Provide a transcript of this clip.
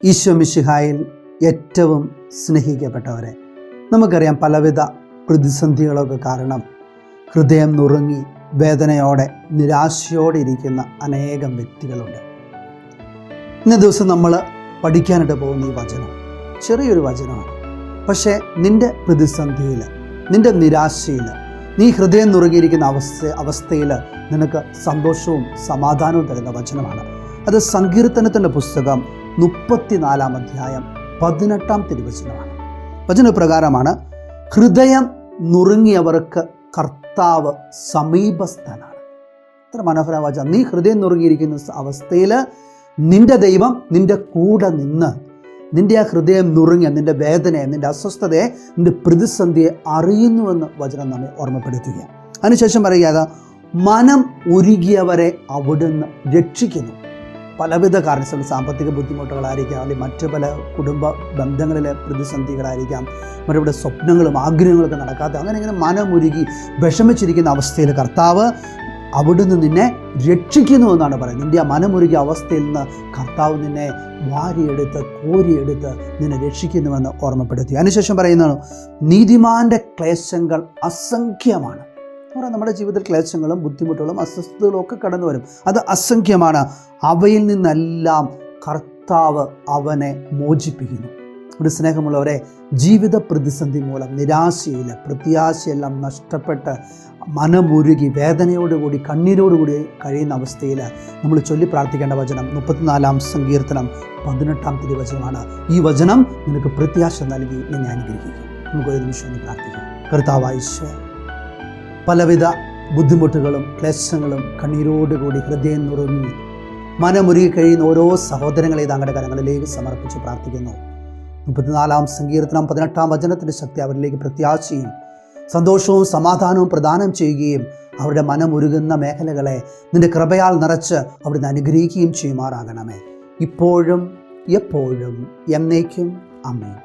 ഈശോ മിശിഹായിൽ ഏറ്റവും സ്നേഹിക്കപ്പെട്ടവരെ, നമുക്കറിയാം പലവിധ പ്രതിസന്ധികളൊക്കെ കാരണം ഹൃദയം നുറുങ്ങി വേദനയോടെ നിരാശയോടെ ഇരിക്കുന്ന അനേകം വ്യക്തികളുണ്ട്. ഇന്ന ദിവസം നമ്മൾ പഠിക്കാനായിട്ട് പോകുന്ന ഈ വചനം ചെറിയൊരു വചനമാണ്. പക്ഷേ നിൻ്റെ പ്രതിസന്ധിയിൽ, നിൻ്റെ നിരാശയിൽ, നീ ഹൃദയം നുറുങ്ങിയിരിക്കുന്ന അവസ്ഥയിൽ നിനക്ക് സന്തോഷവും സമാധാനവും തരുന്ന വചനമാണ്. അത് സങ്കീർത്തനത്തിൻ്റെ പുസ്തകം 34 അധ്യായം 18 തിരുവചനമാണ്. വചനപ്രകാരമാണ്: ഹൃദയം നുറുങ്ങിയവർക്ക് കർത്താവ് സമീപസ്ഥനാണ്. എത്ര മനോഹര വചനം! നീ ഹൃദയം നുറുങ്ങിയിരിക്കുന്ന അവസ്ഥയിൽ നിൻ്റെ ദൈവം നിൻ്റെ കൂടെ നിന്ന് നിൻ്റെ ആ ഹൃദയം നുറുങ്ങിയ നിൻ്റെ വേദനയെ, നിൻ്റെ അസ്വസ്ഥതയെ, നിൻ്റെ പ്രതിസന്ധിയെ അറിയുന്നുവെന്ന് വചനം നമ്മെ ഓർമ്മപ്പെടുത്തുക. അതിനുശേഷം പറയുക, മനം ഉരുകിയവരെ അവിടുന്ന് രക്ഷിക്കുന്നു. പലവിധ കാരണങ്ങൾ, സാമ്പത്തിക ബുദ്ധിമുട്ടുകളായിരിക്കാം, അല്ലെങ്കിൽ മറ്റു പല കുടുംബ ബന്ധങ്ങളിലെ പ്രതിസന്ധികളായിരിക്കാം, മറ്റവിടെ സ്വപ്നങ്ങളും ആഗ്രഹങ്ങളൊക്കെ നടക്കാത്ത, അങ്ങനെ മനമുരുകി വിഷമിച്ചിരിക്കുന്ന അവസ്ഥയിൽ കർത്താവ് അവിടുന്ന് നിന്നെ രക്ഷിക്കുന്നുവെന്നാണ് പറയുന്നത്. നിൻ്റെ ആ മനമുരുകിയ അവസ്ഥയിൽ നിന്ന് കർത്താവ് നിന്നെ വാരിയെടുത്ത് കോരിയെടുത്ത് നിന്നെ രക്ഷിക്കുന്നുവെന്ന് ഓർമ്മപ്പെടുത്തി. അതിനുശേഷം പറയുന്നതാണ്: നീതിമാൻ്റെ ക്ലേശങ്ങൾ അസംഖ്യമാണ്. നമ്മുടെ ജീവിതത്തിൽ ക്ലേശങ്ങളും ബുദ്ധിമുട്ടുകളും അസ്വസ്ഥതകളും ഒക്കെ കടന്നു വരും. അത് അസംഖ്യമാണ്. അവയിൽ നിന്നെല്ലാം കർത്താവ് അവനെ മോചിപ്പിക്കുന്നു. ഒരു സ്നേഹമുള്ളവരെ, ജീവിത പ്രതിസന്ധി മൂലം നിരാശയിൽ പ്രത്യാശയെല്ലാം നഷ്ടപ്പെട്ട് മനമുരുകി വേദനയോടുകൂടി കണ്ണീരോടുകൂടി കഴിയുന്ന അവസ്ഥയിൽ നമ്മൾ ചൊല്ലി പ്രാർത്ഥിക്കേണ്ട വചനം 34 സങ്കീർത്തനം 18 തിരുവചനമാണ്. ഈ വചനം നിനക്ക് പ്രത്യാശ നൽകി നിന്നെ അനുഗ്രഹിക്കും. നമുക്കൊരു നിമിഷം പ്രാർത്ഥിക്കാം. കർത്താവായ ഈശോയേ, പലവിധ ബുദ്ധിമുട്ടുകളും ക്ലേശങ്ങളും കണ്ണീരോടുകൂടി ഹൃദയം നുറുങ്ങി മനമുരുകി കഴിയുന്ന ഓരോ സഹോദരങ്ങളെ തങ്ങളുടെ കരങ്ങളിലേക്ക് സമർപ്പിച്ച് പ്രാർത്ഥിക്കുന്നു. 34 സങ്കീർത്തനം 18 വചനത്തിൻ്റെ ശക്തി അവരിലേക്ക് പ്രത്യാശയും സന്തോഷവും സമാധാനവും പ്രദാനം ചെയ്യുകയും അവരുടെ മനമുരുകുന്ന മേഖലകളെ നിൻ്റെ കൃപയാൽ നിറച്ച് അവിടുന്ന് അനുഗ്രഹിക്കുകയും ചെയ്യുമാറാകണമേ. ഇപ്പോഴും എപ്പോഴും എന്നേക്കും. ആമേൻ.